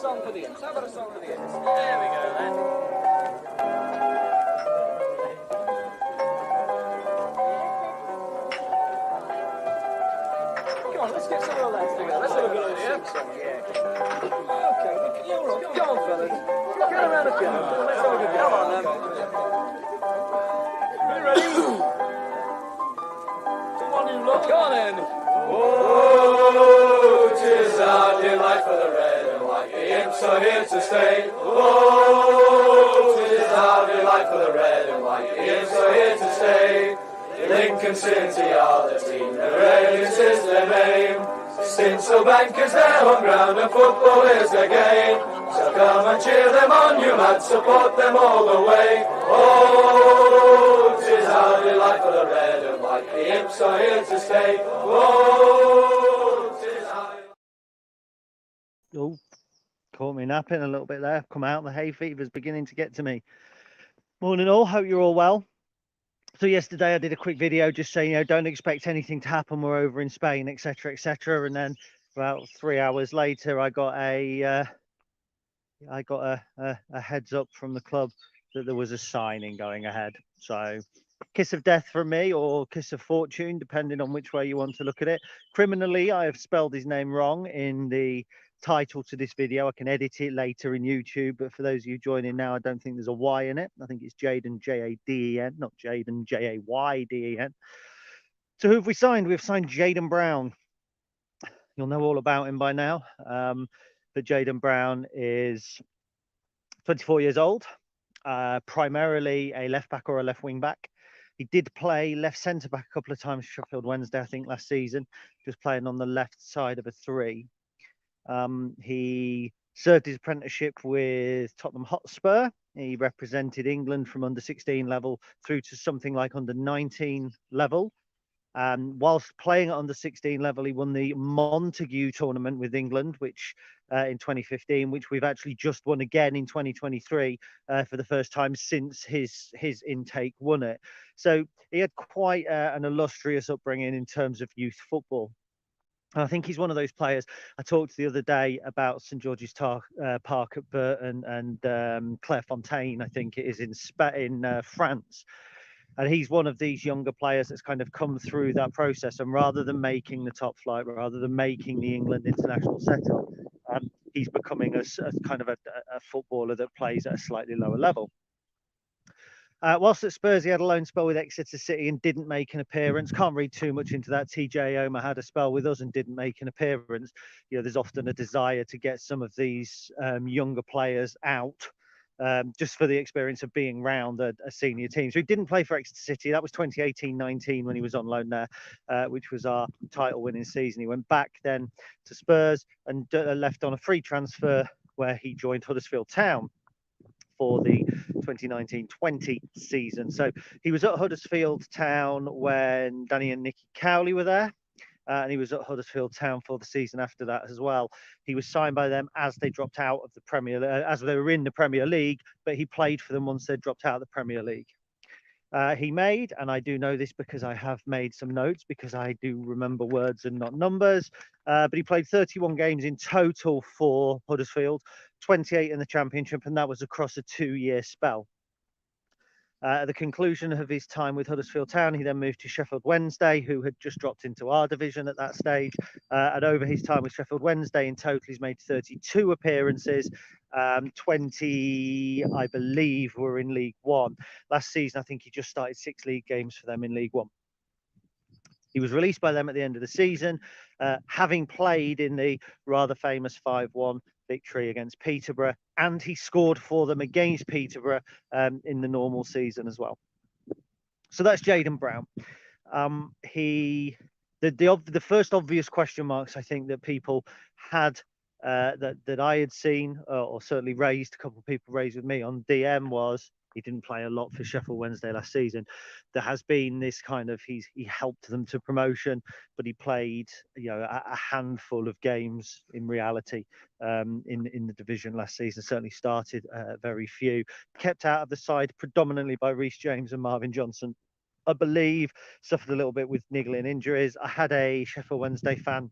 Song for the Imps. How about a song for the Imps? There we go then. Come on, let's get some of the lads together. Let's have a good old sing song, yeah. Okay, you're on. Come on, fellas. Get around the piano. Let's have a good go. Come on, then. Are you ready? Come on, you lot. Come on, then. Oh, 'tis our delight for the red and white. The Imps are here to stay. Oh, 'tis our delight for the red and white. The Imps are here to stay. Lincoln City are the team, the Radiance is their name. Stinsel Bank is their home ground and football is their game. So come and cheer them on, you lads, support them all the way. Oh, 'tis our delight for the red and white. The Imps are here to stay. Oh, 'tis our... Oh, caught me napping a little bit there. I've come out, the hay fever's beginning to get to me. Morning all, hope you're all well. So yesterday I did a quick video just saying, don't expect anything to happen. We're over in Spain, etc., etc. And then about 3 hours later, I got a heads up from the club that there was a signing going ahead. So kiss of death from me, or kiss of fortune, depending on which way you want to look at it. Criminally, I have spelled his name wrong in the title to this video. I can edit it later in YouTube, but for those of you joining now, I don't think there's a Y in it. I think it's Jaden, Jaden, not Jaden, Jayden. So who have we signed? We've signed Jaden Brown. You'll know all about him by now, but Jaden Brown is 24 years old, primarily a left back or a left wing back. He did play left centre back a couple of times for Sheffield Wednesday, I think, last season, just playing on the left side of a three. He served his apprenticeship with Tottenham Hotspur. He represented England from under 16 level through to something like under 19 level. Whilst playing at under 16 level, he won the Montague tournament with England, which in 2015, which we've actually just won again in 2023 for the first time since his intake won it. So he had quite an illustrious upbringing in terms of youth football. I think he's one of those players. I talked the other day about St George's Park at Burton and Clairefontaine, I think it is in France. And he's one of these younger players that's kind of come through that process. And rather than making the top flight, rather than making the England international setup, he's becoming a kind of a footballer that plays at a slightly lower level. Whilst at Spurs, he had a loan spell with Exeter City and didn't make an appearance. Can't read too much into that. TJ Omer had a spell with us and didn't make an appearance. There's often a desire to get some of these younger players out just for the experience of being round a senior team. So he didn't play for Exeter City. That was 2018-19 when he was on loan there, which was our title-winning season. He went back then to Spurs and left on a free transfer where he joined Huddersfield Town for the 2019-20 season. So he was at Huddersfield Town when Danny and Nicky Cowley were there. And he was at Huddersfield Town for the season after that as well. He was signed by them as they dropped out of the as they were in the Premier League, but he played for them once they dropped out of the Premier League. He made, and I do know this because I have made some notes because I do remember words and not numbers, but he played 31 games in total for Huddersfield, 28 in the Championship, and that was across a 2-year spell. At the conclusion of his time with Huddersfield Town, he then moved to Sheffield Wednesday, who had just dropped into our division at that stage. And over his time with Sheffield Wednesday, in total, he's made 32 appearances. 20, I believe, were in League One. Last season, I think he just started 6 league games for them in League One. He was released by them at the end of the season, having played in the rather famous 5-1 victory against Peterborough, and he scored for them against Peterborough in the normal season as well. So that's Jaden Brown. The first obvious question marks I think that people had that I had seen, or certainly raised, a couple of people raised with me on DM, was he didn't play a lot for Sheffield Wednesday last season. There has been this kind of, he helped them to promotion, but he played a handful of games in reality in the division last season. Certainly started very few. Kept out of the side predominantly by Reece James and Marvin Johnson. I believe suffered a little bit with niggling injuries. I had a Sheffield Wednesday fan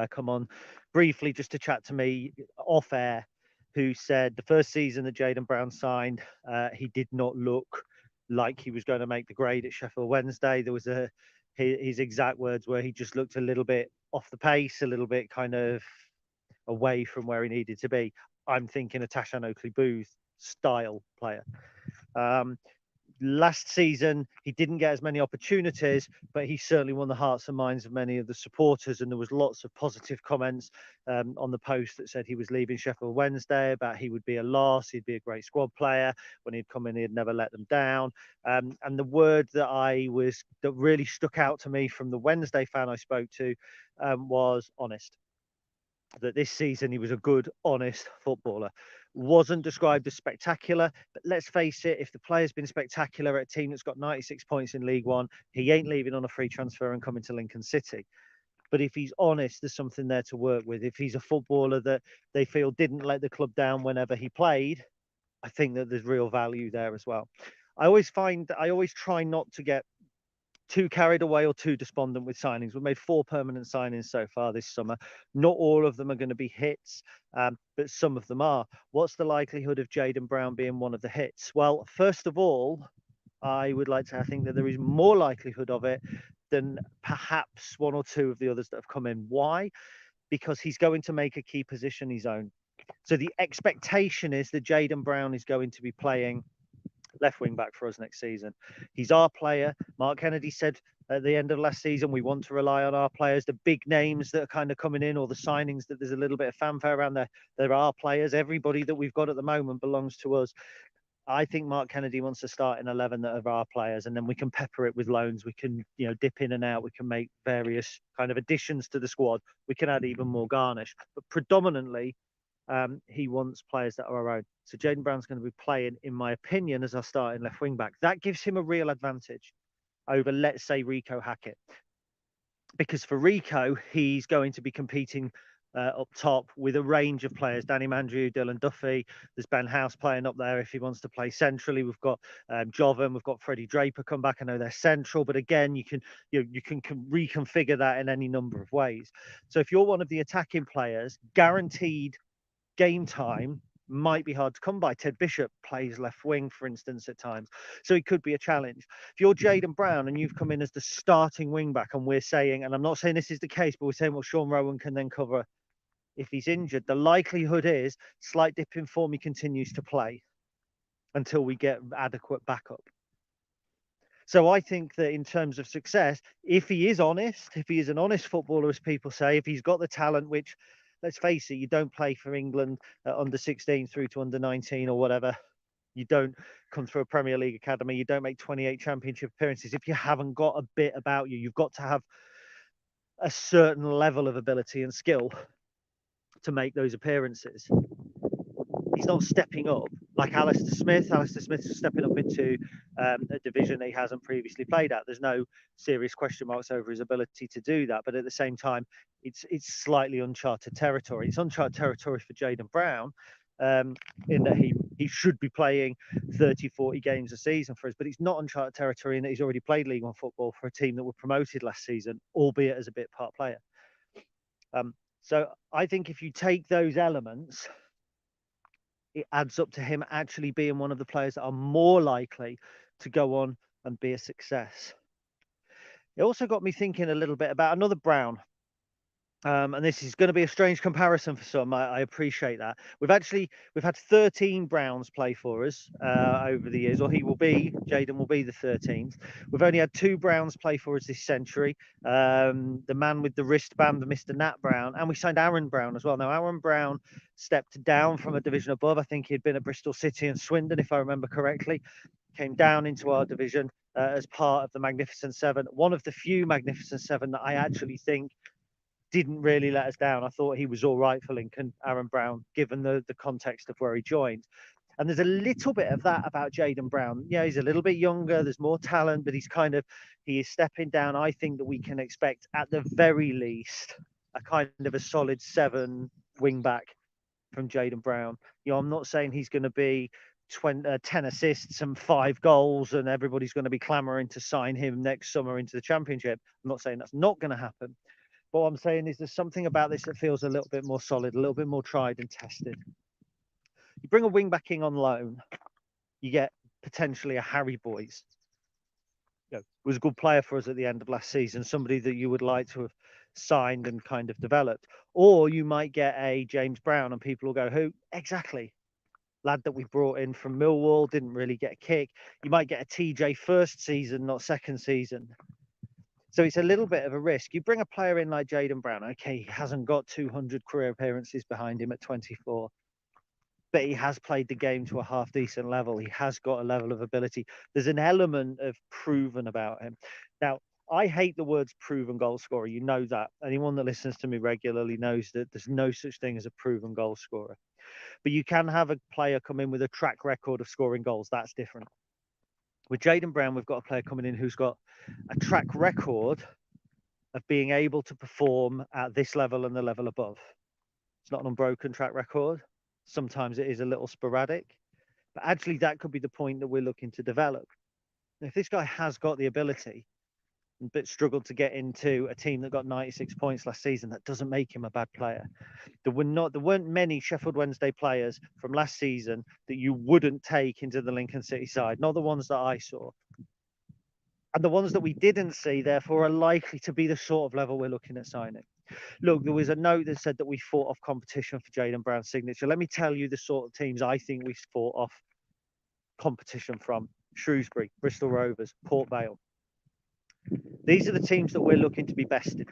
come on briefly just to chat to me off air, who said the first season that Jaden Brown signed, he did not look like he was going to make the grade at Sheffield Wednesday. There was his exact words were he just looked a little bit off the pace, a little bit kind of away from where he needed to be. I'm thinking a Tashan Oakley-Booth style player. Last season, he didn't get as many opportunities, but he certainly won the hearts and minds of many of the supporters. And there was lots of positive comments on the post that said he was leaving Sheffield Wednesday, about he would be a loss, he'd be a great squad player. When he'd come in, he'd never let them down. And the word that really stuck out to me from the Wednesday fan I spoke to was honest. That this season he was a good, honest footballer. Wasn't described as spectacular, but let's face it, if the player's been spectacular at a team that's got 96 points in League One, he ain't leaving on a free transfer and coming to Lincoln City. But if he's honest, there's something there to work with. If he's a footballer that they feel didn't let the club down whenever he played, I think that there's real value there as well. I always try not to get too carried away or too despondent with signings. We've made 4 permanent signings so far this summer. Not all of them are going to be hits, but some of them are. What's the likelihood of Jaden Brown being one of the hits? Well, first of all, I would like to think that there is more likelihood of it than perhaps 1 or 2 of the others that have come in. Why? Because he's going to make a key position his own. So the expectation is that Jaden Brown is going to be playing left wing back for us next season. He's our player. Mark Kennedy said at the end of last season, we want to rely on our players. The big names that are kind of coming in, or the signings that there's a little bit of fanfare around there are players. Everybody that we've got at the moment belongs to us. I think Mark Kennedy wants to start in 11 that are our players, and then we can pepper it with loans. We can, dip in and out. We can make various kind of additions to the squad. We can add even more garnish, but predominantly, he wants players that are our own. So Jaden Brown's going to be playing, in my opinion, as our starting left wing back. That gives him a real advantage over, let's say, Rico Hackett. Because for Rico, he's going to be competing up top with a range of players. Danny Mandrew, Dylan Duffy. There's Ben House playing up there if he wants to play centrally. We've got Jovan. We've got Freddie Draper come back. I know they're central, but again, you can reconfigure that in any number of ways. So if you're one of the attacking players, guaranteed game time might be hard to come by. Ted Bishop plays left wing, for instance, at times. So it could be a challenge. If you're Jaden Brown and you've come in as the starting wing back, and we're saying, and I'm not saying this is the case, but we're saying, well, Sean Rowan can then cover if he's injured, the likelihood is slight dip in form, he continues to play until we get adequate backup. So I think that in terms of success, if he is honest, if he is an honest footballer, as people say, if he's got the talent, which, let's face it, you don't play for England under 16 through to under 19 or whatever. You don't come through a Premier League academy. You don't make 28 championship appearances. If you haven't got a bit about you, you've got to have a certain level of ability and skill to make those appearances. He's not stepping up like Alistair Smith. Alistair Smith is stepping up into a division he hasn't previously played at. There's no serious question marks over his ability to do that. But at the same time, it's slightly uncharted territory. It's uncharted territory for Jaden Brown in that he should be playing 30, 40 games a season for us. But it's not uncharted territory in that he's already played League One football for a team that were promoted last season, albeit as a bit part player. So I think if you take those elements, it adds up to him actually being one of the players that are more likely to go on and be a success. It also got me thinking a little bit about another Brown. And this is going to be a strange comparison for some. I appreciate that. We've had 13 Browns play for us over the years, or Jaden will be the 13th. We've only had 2 Browns play for us this century. The man with the wristband, Mr. Nat Brown, and we signed Aaron Brown as well. Now, Aaron Brown stepped down from a division above. I think he'd been at Bristol City and Swindon, if I remember correctly. Came down into our division as part of the Magnificent Seven. One of the few Magnificent Seven that I actually think didn't really let us down. I thought he was all right for Lincoln, Aaron Brown, given the context of where he joined. And there's a little bit of that about Jaden Brown. Yeah, he's a little bit younger, there's more talent, but he is stepping down. I think that we can expect, at the very least, a kind of a solid 7 wing back from Jaden Brown. I'm not saying he's going to be 10 assists and 5 goals and everybody's going to be clamoring to sign him next summer into the Championship. I'm not saying that's not going to happen. But what I'm saying is there's something about this that feels a little bit more solid, a little bit more tried and tested. You bring a wing back in on loan, you get potentially a Harry Boyes. Was a good player for us at the end of last season, somebody that you would like to have signed and kind of developed. Or you might get a James Brown and people will go, who? Exactly. Lad that we brought in from Millwall, didn't really get a kick. You might get a TJ first season, not second season. So it's a little bit of a risk. You bring a player in like Jaden Brown, okay, he hasn't got 200 career appearances behind him at 24, but he has played the game to a half decent level. He has got a level of ability. There's an element of proven about him. Now, I hate the words proven goal scorer. You know that. Anyone that listens to me regularly knows that there's no such thing as a proven goal scorer. But you can have a player come in with a track record of scoring goals. That's different. With Jaden Brown, we've got a player coming in who's got a track record of being able to perform at this level and the level above. It's not an unbroken track record. Sometimes it is a little sporadic, but actually that could be the point that we're looking to develop. If this guy has got the ability, but struggled to get into a team that got 96 points last season, that doesn't make him a bad player. There weren't many Sheffield Wednesday players from last season that you wouldn't take into the Lincoln City side, not the ones that I saw. And the ones that we didn't see, therefore, are likely to be the sort of level we're looking at signing. Look, there was a note that said that we fought off competition for Jaden Brown's signature. Let me tell you the sort of teams I think we fought off competition from. Shrewsbury, Bristol Rovers, Port Vale. These are the teams that we're looking to be bested.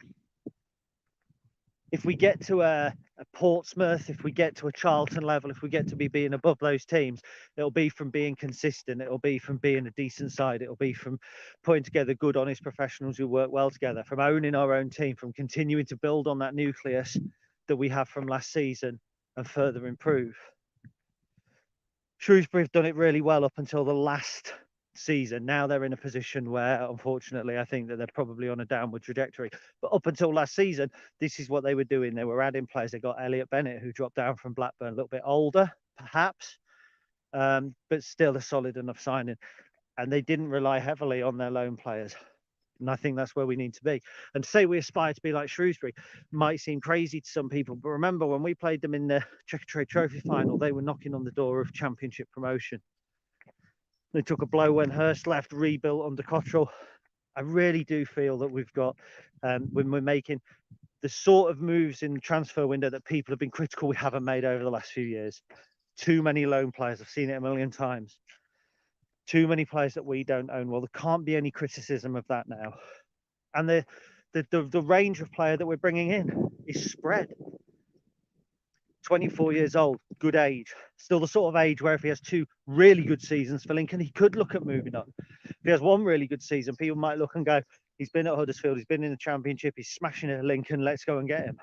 If we get to a Portsmouth, if we get to a Charlton level, if we get to be being above those teams, it'll be from being consistent. It'll be from being a decent side. It'll be from putting together good, honest professionals who work well together, from owning our own team, from continuing to build on that nucleus that we have from last season and further improve. Shrewsbury have done it really well up until the last season. Now they're in a position where, unfortunately, I think that they're probably on a downward trajectory. But up until last season, this is what they were doing. They were adding players. They got Elliot Bennett, who dropped down from Blackburn, a little bit older, perhaps, but still a solid enough signing. And they didn't rely heavily on their loan players. And I think that's where we need to be. And to say we aspire to be like Shrewsbury might seem crazy to some people. But remember, when we played them in the Checkatrade Trophy final, they were knocking on the door of championship promotion. They took a blow when Hurst left, rebuilt under Cottrell. I really do feel that we've got, when we're making the sort of moves in the transfer window that people have been critical we haven't made over the last few years. Too many loan players. I've seen it a million times. Too many players that we don't own. Well, there can't be any criticism of that now. And the range of player that we're bringing in is spread. 24 years old, good age. Still the sort of age where if he has two really good seasons for Lincoln, he could look at moving on. If he has one really good season, people might look and go, he's been at Huddersfield, he's been in the Championship, he's smashing it at Lincoln, let's go and get him.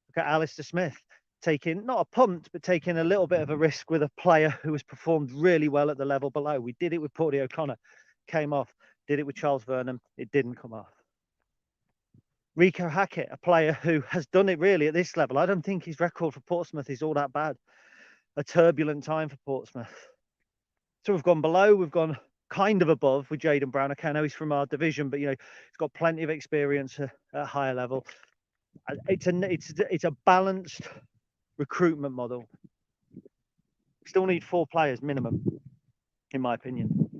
Look at Alistair Smith, taking, not a punt, but taking a little bit of a risk with a player who has performed really well at the level below. We did it with Porty O'Connor, came off. Did it with Charles Vernon, it didn't come off. Rico Hackett, a player who has done it really at this level. I don't think his record for Portsmouth is all that bad. A turbulent time for Portsmouth. So we've gone below, we've gone kind of above with Jaden Brown. Okay, I know he's from our division, but you know, he's got plenty of experience at a higher level. It's a balanced recruitment model. We still need 4 players minimum, in my opinion.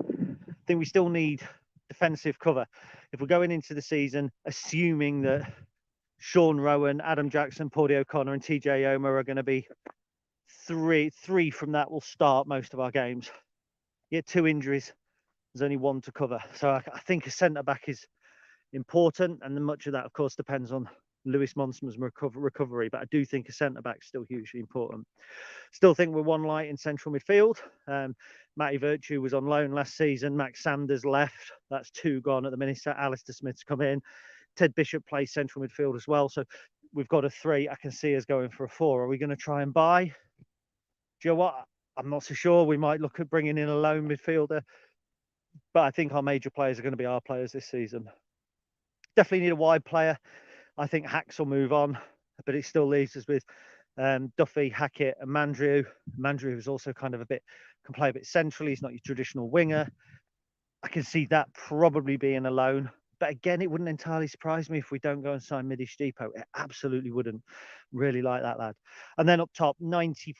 I think we still need defensive cover. If we're going into the season assuming that Sean Rowan, Adam Jackson, Porty O'Connor and TJ Omer are going to be three from that will start most of our games. You get 2 injuries, there's only 1 to cover. So I think a centre-back is important, and much of that, of course, depends on Lewis Monsman's recovery, but I do think a centre-back is still hugely important. Still think we're one light in central midfield. Matty Virtue was on loan last season. Max Sanders left. That's 2 gone at the minute. So Alistair Smith's come in. Ted Bishop plays central midfield as well. So we've got a 3. I can see us going for a 4. Are we going to try and buy? Do you know what? I'm not so sure. We might look at bringing in a lone midfielder. But I think our major players are going to be our players this season. Definitely need a wide player. I think Hacks will move on. But it still leaves us with Duffy, Hackett and Mandrew. Mandrew is also kind of can play a bit centrally. He's not your traditional winger. I can see that probably being a loan. But again, it wouldn't entirely surprise me if we don't go and sign Midish Depot. It absolutely wouldn't. Really like that lad. And then up top, 95%,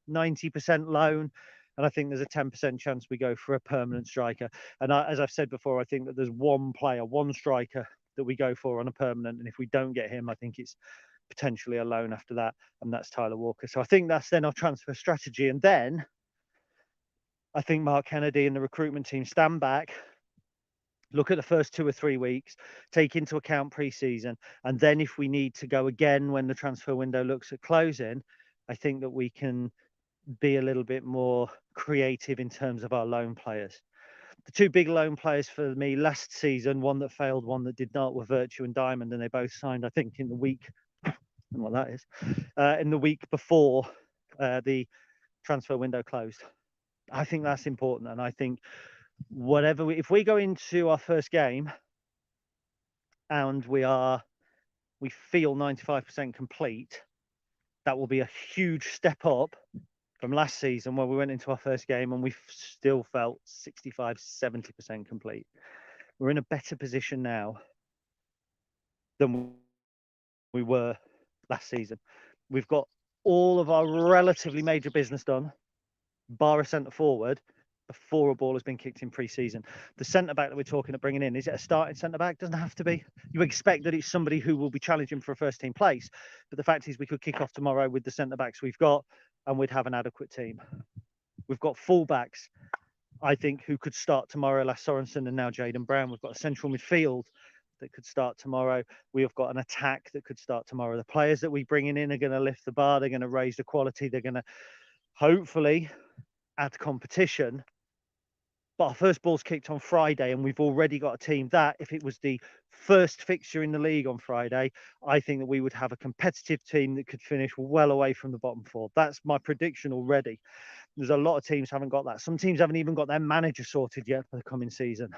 90% loan. And I think there's a 10% chance we go for a permanent striker. And as I've said before, I think that there's one player, one striker that we go for on a permanent. And if we don't get him, I think it's potentially a loan after that. And that's Tyler Walker. So I think that's then our transfer strategy. And then I think Mark Kennedy and the recruitment team stand back, look at the first 2 or 3 weeks, take into account pre-season, and then if we need to go again when the transfer window looks at closing, I think that we can be a little bit more creative in terms of our loan players. The 2 big loan players for me last season, one that failed, one that did not, were Virtue and Diamond, and they both signed, I think, in the week, I don't know what that is, in the week before the transfer window closed. I think that's important, and I think if we go into our first game and we feel 95% complete, that will be a huge step up from last season where we went into our first game and we still felt 65-70% complete. We're in a better position now than we were last season. We've got all of our relatively major business done, bar a centre forward, before a ball has been kicked in pre-season. The centre-back that we're talking of bringing in, is it a starting centre-back? Doesn't have to be. You expect that it's somebody who will be challenging for a first-team place, but the fact is we could kick off tomorrow with the centre-backs we've got and we'd have an adequate team. We've got full-backs, I think, who could start tomorrow, Lasse Sorensen and now Jaden Brown. We've got a central midfield that could start tomorrow. We have got an attack that could start tomorrow. The players that we're bringing in are going to lift the bar. They're going to raise the quality. They're going to hopefully add competition. But our first ball's kicked on Friday and we've already got a team that, if it was the first fixture in the league on Friday, I think that we would have a competitive team that could finish well away from the bottom 4. That's my prediction already. There's a lot of teams haven't got that. Some teams haven't even got their manager sorted yet for the coming season.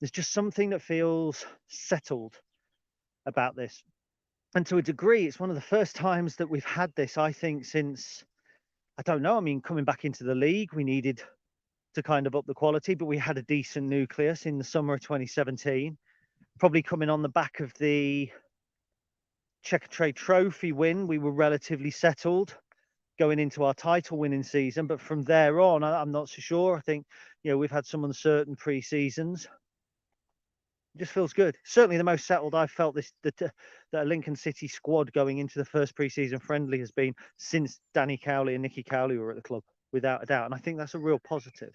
There's just something that feels settled about this. And to a degree, it's one of the first times that we've had this, I think, since, I don't know, I mean, coming back into the league, we needed to kind of up the quality, but we had a decent nucleus in the summer of 2017, probably coming on the back of the Checkatrade Trophy win. We were relatively settled going into our title winning season, but from there on, I'm not so sure. I think, we've had some uncertain pre-seasons. It just feels good. Certainly the most settled I've felt that a Lincoln City squad going into the first pre-season friendly has been since Danny Cowley and Nicky Cowley were at the club, without a doubt. And I think that's a real positive.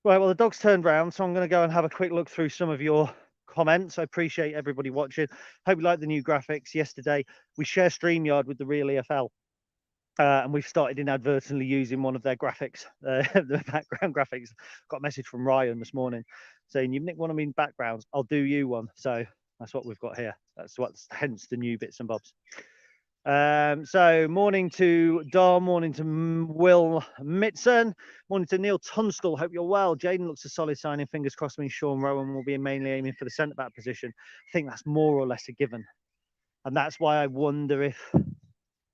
Right, well, the dog's turned round, so I'm going to go and have a quick look through some of your comments. I appreciate everybody watching. Hope you like the new graphics. Yesterday, we share StreamYard with the Real EFL, and we've started inadvertently using one of their graphics, the background graphics. Got a message from Ryan this morning saying, you've nicked one of my backgrounds, I'll do you one. So that's what we've got here. Hence the new bits and bobs. So morning to Dom, morning to Will Mitson, morning to Neil Tunstall. Hope you're well. Jaden looks a solid signing. Fingers crossed means Sean Rowan will be mainly aiming for the centre-back position. I think that's more or less a given. And that's why I wonder if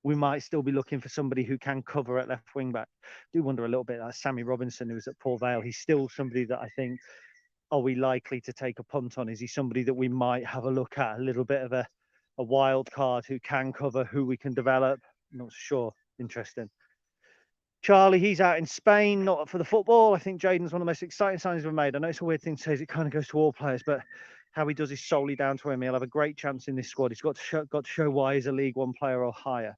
we might still be looking for somebody who can cover at left wing back. I do wonder a little bit like Sammy Robinson, who's at Port Vale. He's still somebody that I think, are we likely to take a punt on? Is he somebody that we might have a look at, a little bit of a wild card who can cover, who we can develop? I'm not sure. Interesting. Charlie, he's out in Spain, not for the football. I think Jaden's one of the most exciting signings we've made. I know it's a weird thing to say, it kind of goes to all players, but how he does is solely down to him. He'll have a great chance in this squad. He's got to show why he's a League One player or higher.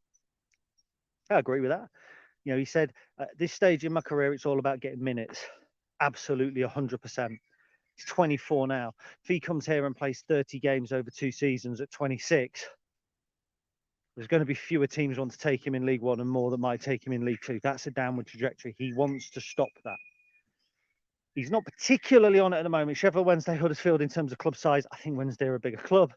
I agree with that. He said, at this stage in my career, it's all about getting minutes. Absolutely 100%. He's 24 now. If he comes here and plays 30 games over 2 seasons at 26, there's going to be fewer teams want to take him in League One and more that might take him in League Two. That's a downward trajectory. He wants to stop that. He's not particularly on it at the moment. Sheffield Wednesday, Huddersfield, in terms of club size, I think Wednesday are a bigger club.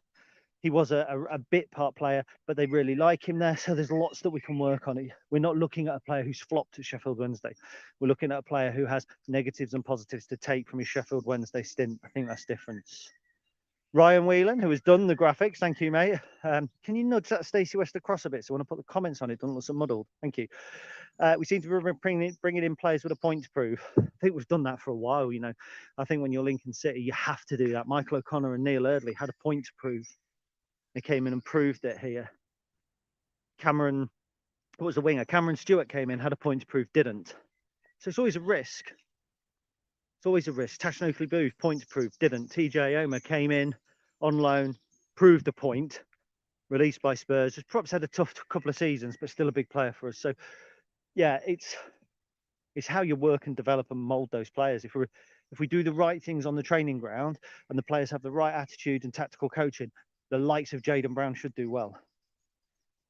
He was a bit part player, but they really like him there. So there's lots that we can work on. We're not looking at a player who's flopped at Sheffield Wednesday. We're looking at a player who has negatives and positives to take from his Sheffield Wednesday stint. I think that's different. Ryan Whelan, who has done the graphics, thank you, mate. Can you nudge that Stacey West across a bit so I want to put the comments on it? Doesn't look so muddled. Thank you. We seem to be bringing in players with a point to prove. I think we've done that for a while. You know, I think when you're Lincoln City, you have to do that. Michael O'Connor and Neil Eardley had a point to prove. They came in and proved it here. Cameron, what was the winger? Cameron Stewart came in, had a point to prove, didn't. So it's always a risk. It's always a risk. Tash Oakley Booth, point to prove, didn't. TJ Omer came in on loan, proved a point, released by Spurs. Just perhaps had a tough couple of seasons, but still a big player for us. So yeah, it's how you work and develop and mold those players. If we do the right things on the training ground and the players have the right attitude and tactical coaching, the likes of Jaden Brown should do well.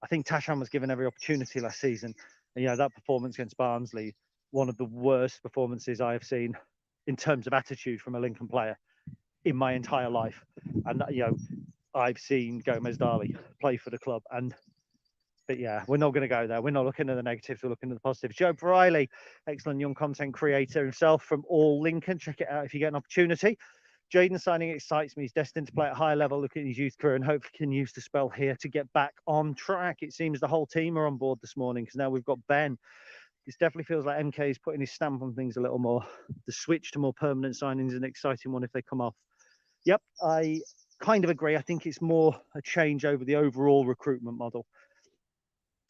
I think Tashan was given every opportunity last season. And, you know, that performance against Barnsley, one of the worst performances I have seen in terms of attitude from a Lincoln player in my entire life. And, you know, I've seen Gomez Darley play for the club. But yeah, we're not going to go there. We're not looking at the negatives. We're looking at the positives. Joe Briley, excellent young content creator himself from All Lincoln. Check it out if you get an opportunity. Jaden signing excites me. He's destined to play at a higher level. Look at his youth career and hopefully can use the spell here to get back on track. It seems the whole team are on board this morning because now we've got Ben. This definitely feels like MK is putting his stamp on things a little more. The switch to more permanent signings is an exciting one if they come off. Yep, I kind of agree. I think it's more a change over the overall recruitment model.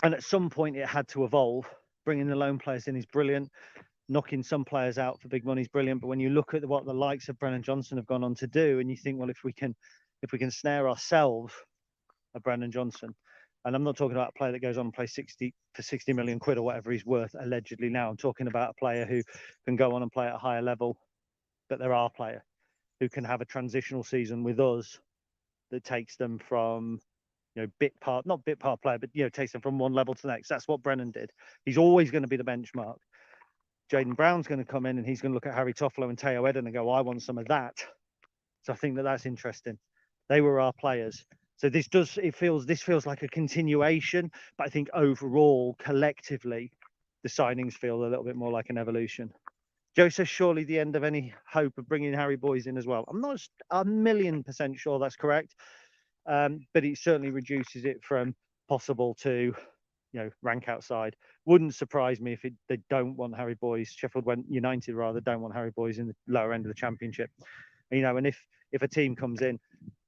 And at some point it had to evolve. Bringing the loan players in is brilliant. Knocking some players out for big money is brilliant. But when you look at what the likes of Brennan Johnson have gone on to do, and you think, well, if we can snare ourselves a Brennan Johnson, and I'm not talking about a player that goes on and plays 60 million quid or whatever he's worth allegedly now. I'm talking about a player who can go on and play at a higher level. But there are players who can have a transitional season with us that takes them from, you know, not bit part player, but, you know, takes them from one level to the next. That's what Brennan did. He's always going to be the benchmark. Jaden Brown's going to come in and he's going to look at Harry Toffolo and Teo Eden and go, I want some of that. So I think that's interesting. They were our players. So this feels like a continuation, but I think overall, collectively, the signings feel a little bit more like an evolution. Joe says, surely the end of any hope of bringing Harry Boyes in as well. I'm not 1,000,000% sure that's correct, but it certainly reduces it from possible to, you know, rank outside. Wouldn't surprise me if they don't want Harry Boyes. Sheffield United rather don't want Harry Boyes in the lower end of the Championship. You know, and if a team comes in,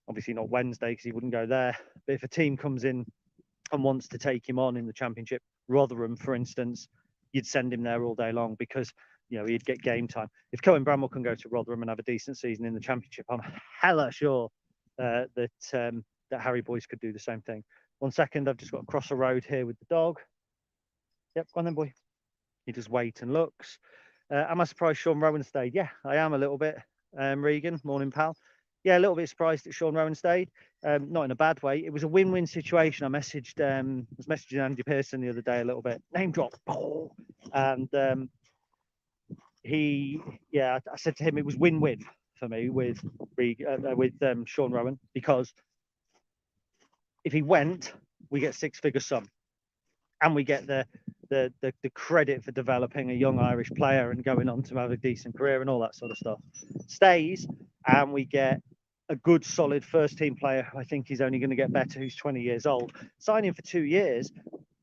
obviously not Wednesday because he wouldn't go there, but if a team comes in and wants to take him on in the Championship, Rotherham, for instance, you'd send him there all day long because, you know, he'd get game time. If Cohen Bramwell can go to Rotherham and have a decent season in the Championship, I'm hella sure that Harry Boyes could do the same thing. 1 second, I've just got to cross a road here with the dog. Yep, go on then, boy. He just waits and looks. Am I surprised Sean Rowan stayed? Yeah, I am a little bit. Regan, morning, pal. Yeah, a little bit surprised that Sean Rowan stayed. Not in a bad way. It was a win-win situation. I was messaging Andy Pearson the other day a little bit. Name drop. And I said to him it was win-win for me with Sean Rowan, because if he went, we get six-figure sum, and we get the credit for developing a young Irish player and going on to have a decent career and all that sort of stuff. Stays, and we get a good, solid first-team player who I think is only going to get better, who's 20 years old. Signing for 2 years,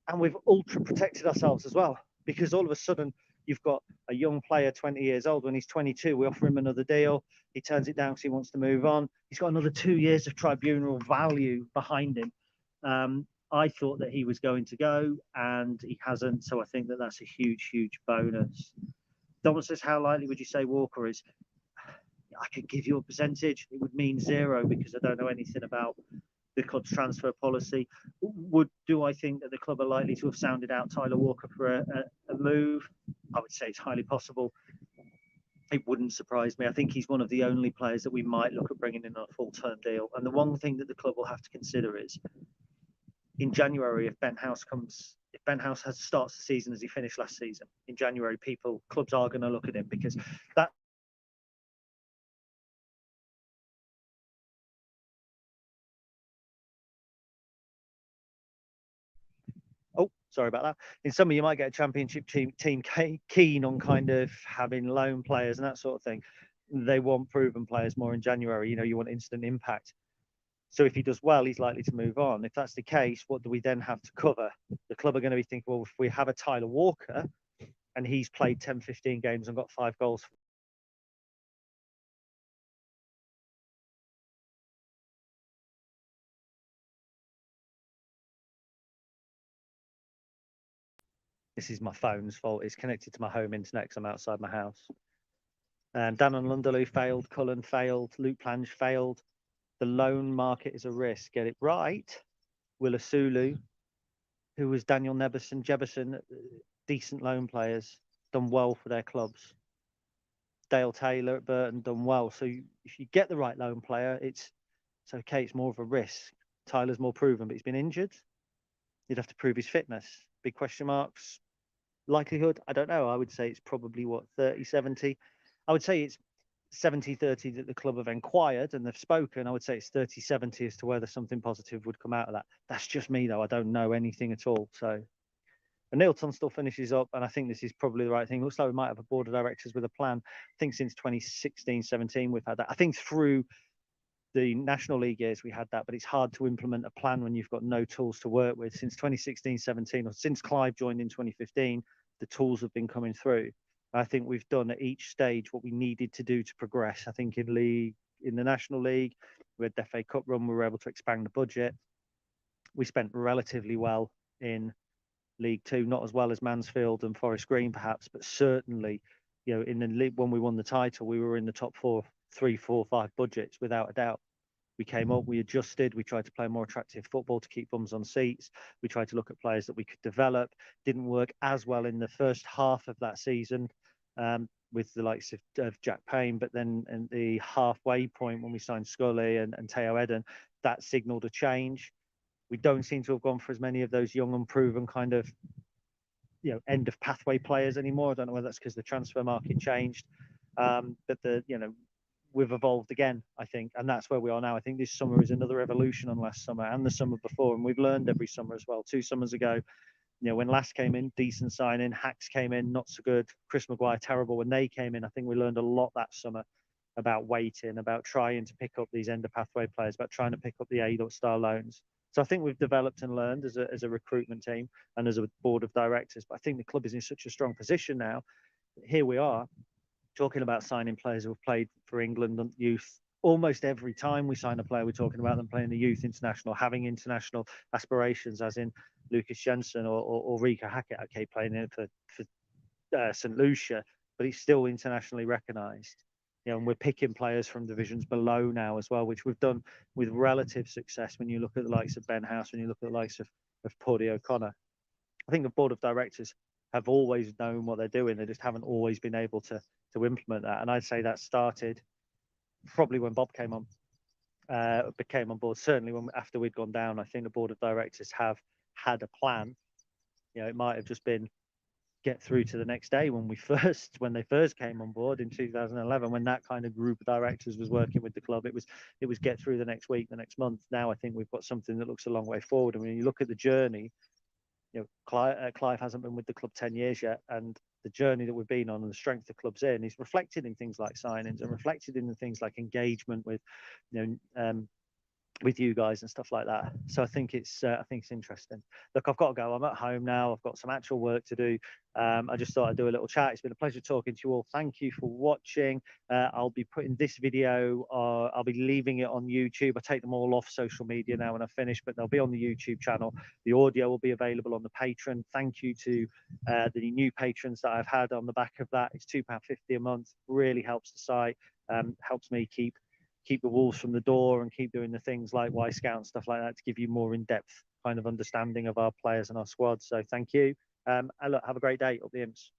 and we've ultra protected ourselves as well, because all of a sudden you've got a young player, 20 years old. When he's 22, we offer him another deal. He turns it down because he wants to move on. He's got another 2 years of tribunal value behind him. I thought that he was going to go, and he hasn't. So I think that that's a huge, huge bonus. Donald says, how likely would you say Walker is? I could give you a percentage. It would mean zero because I don't know anything about the club's transfer policy. Do I think that the club are likely to have sounded out Tyler Walker for a move? I would say it's highly possible. It wouldn't surprise me. I think he's one of the only players that we might look at bringing in on a full-term deal. And the one thing that the club will have to consider is, in January, if Ben House starts the season as he finished last season, in January, clubs are going to look at him, because that. Oh, sorry about that. In summer, you might get a Championship team keen on kind of having loan players and that sort of thing. they want proven players more in January. You know, you want instant impact. So if he does well, he's likely to move on. If that's the case, what do we then have to cover? The club are going to be thinking, well, if we have a Tyler Walker and he's played 10, 15 games and got 5 goals. This is my phone's fault. It's connected to my home internet because I'm outside my house. Dannon Lunderloo failed. Cullen failed. Luke Plange failed. The loan market is a risk. Get it right. Willa Sulu, who was Daniel Neberson, Jebison, decent loan players, done well for their clubs. Dale Taylor at Burton done well. So if you get the right loan player, it's okay. It's more of a risk. Tyler's more proven, but he's been injured. You'd have to prove his fitness. Big question marks. Likelihood, I don't know. I would say it's probably what, 30-70. I would say it's 70-30 that the club have inquired and they've spoken. I would say it's 30-70 as to whether something positive would come out of that. That's just me though. I don't know anything at all. So Neil Tunstall finishes up, and I think this is probably the right thing. Looks like we might have a board of directors with a plan. I think since 2016-17 we've had that. I think through the National League years we had that, but it's hard to implement a plan when you've got no tools to work with. Since 2016-17, or since Clive joined in 2015, the tools have been coming through. I think we've done at each stage what we needed to do to progress. I think in the National League, we had the FA Cup run, we were able to expand the budget. We spent relatively well in League Two, not as well as Mansfield and Forest Green perhaps, but certainly, you know, in the league when we won the title, we were in the top 3, 4, 5 budgets without a doubt. We came up, we adjusted, we tried to play more attractive football to keep bums on seats. We tried to look at players that we could develop. Didn't work as well in the first half of that season with the likes of Jack Payne, but then in the halfway point when we signed Scully and Teo Eden, that signalled a change. We don't seem to have gone for as many of those young, unproven kind of, you know, end of pathway players anymore. I don't know whether that's because the transfer market changed, but we've evolved again, I think, and that's where we are now. I think this summer is another evolution on last summer and the summer before, and we've learned every summer as well. 2 summers ago, you know, when Lass came in, decent signing. Hacks came in, not so good. Chris Maguire, terrible when they came in. I think we learned a lot that summer about waiting, about trying to pick up these end of pathway players, about trying to pick up the A-star loans. So I think we've developed and learned as a recruitment team and as a board of directors. But I think the club is in such a strong position now. Here we are talking about signing players who have played for England and youth. Almost every time we sign a player, we're talking about them playing the youth international, having international aspirations, as in Lucas Jensen or Rico Hackett, okay, playing in for St. Lucia, but he's still internationally recognised. You know, and we're picking players from divisions below now as well, which we've done with relative success. When you look at the likes of Ben House, when you look at the likes of Paddy O'Connor, I think the board of directors have always known what they're doing. They just haven't always been able to implement that. And I'd say that started probably when Bob came on board. Certainly after we'd gone down, I think the board of directors have had a plan. You know, it might have just been get through to the next day when they first came on board in 2011, when that kind of group of directors was working with the club. It was get through the next week, the next month. Now I think we've got something that looks a long way forward. And when you look at the journey, you know, Clive hasn't been with the club 10 years yet, and the journey that we've been on and the strength the club's in is reflected in things like signings and reflected in the things like engagement with, you know, with you guys and stuff like that. So I think it's interesting. Look, I've got to go. I'm at home now. I've got some actual work to do. I just thought I'd do a little chat. It's been a pleasure talking to you all. Thank you for watching. I'll be putting this video, I'll be leaving it on YouTube. I take them all off social media now when I finish, but they'll be on the YouTube channel. The audio will be available on the Patreon. Thank you to the new patrons that I've had on the back of that. It's £2.50 a month. Really helps the site. Helps me keep the wolves from the door and keep doing the things like Y Scout and stuff like that to give you more in-depth kind of understanding of our players and our squad. So thank you. And look, have a great day. Up the Imps.